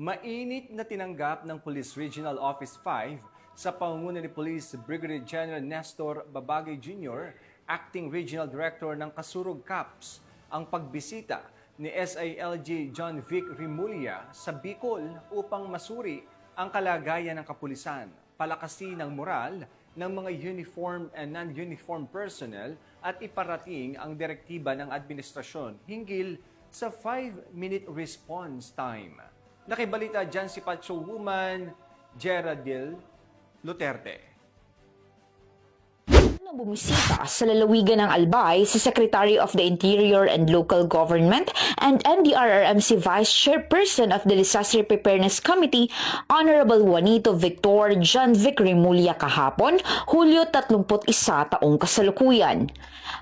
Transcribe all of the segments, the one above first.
Mainit na tinanggap ng Police Regional Office 5 sa pangunguna ni Police Brigadier General Nestor Babagay Jr., Acting Regional Director ng Kasurug CAPS, ang pagbisita ni SILG John Vic Rimulya sa Bicol upang masuri ang kalagayan ng kapulisan, palakasin ang moral ng mga uniform and non-uniform personnel at iparating ang direktiba ng administrasyon hinggil sa 5-minute response time. Nakibalita dyan si Patrolwoman Geraldine Luterte. Nang bumisita sa lalawigan ng Albay si Secretary of the Interior and Local Government and NDRRMC Vice Chairperson of the Disaster Preparedness Committee, Honorable Juanito Victor John Vic Rimulya kahapon, Hulyo 31 taong kasalukuyan.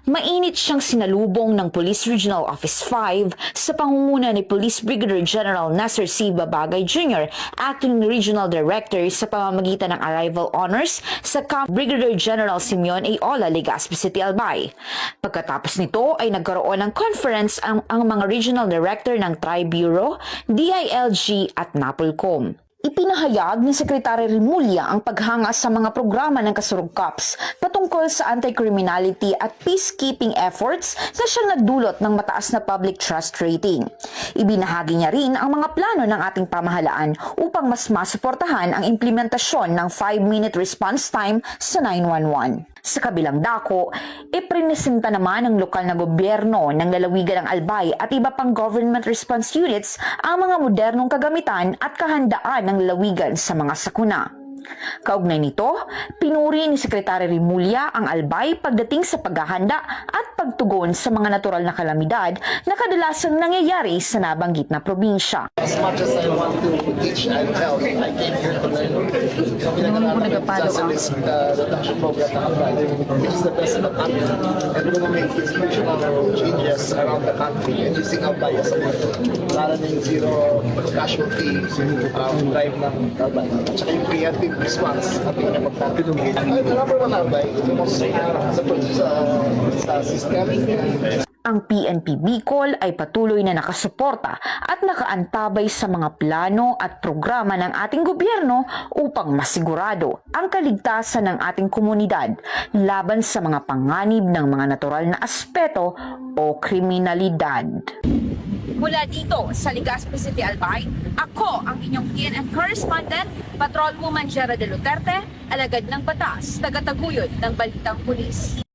Mainit siyang sinalubong ng Police Regional Office 5 sa pangunguna ni Police Brigadier General Nestor C. Babagay Jr., Acting Regional Director sa pamamagitan ng Arrival Honors sa Camp Brigadier General Simeon A. Ola, Legazpi City, Albay. Pagkatapos nito ay nagkaroon ng conference ang mga Regional Director ng Tri-Bureau, DILG at NAPOLCOM. Ipinahayag ni Secretary Rimulya ang paghanga sa mga programa ng Kasurug CAPS patungkol sa anti-criminality at peacekeeping efforts na siyang nagdulot ng mataas na public trust rating. Ibinahagi niya rin ang mga plano ng ating pamahalaan upang mas masuportahan ang implementasyon ng 5-minute response time sa 911. Sa kabilang dako, iprinesenta naman ng lokal na gobyerno ng lalawigan ng Albay at iba pang government response units ang mga modernong kagamitan at kahandaan ng lalawigan sa mga sakuna. Kaugnay nito, pinuri ni Secretary Rimulya ang Albay pagdating sa paghahanda at pagtugon sa mga natural na kalamidad na kadalasang nangyayari sa nabanggit na probinsya. As much as I want to teach and help, I came here to learn. So, pinag-aralan ko disaster risk reduction program na Albay. It is the best in the country. And we're going to make institutional changes around the country and using Albay as a model. Lalo na yung zero casualty drive ng Albay. At saka yung preemptive response at yung napagpapitugin. Ay, number one Albay, yung sa system. Ang PNP Bicol ay patuloy na nakasuporta at nakaantabay sa mga plano at programa ng ating gobyerno upang masigurado ang kaligtasan ng ating komunidad laban sa mga panganib ng mga natural na aspeto o kriminalidad. Mula dito sa Legazpi City, Albay, ako ang inyong PNN correspondent, Patrolwoman Geraldine Luterte, alagad ng batas, tagataguyod ng Balitang Pulis.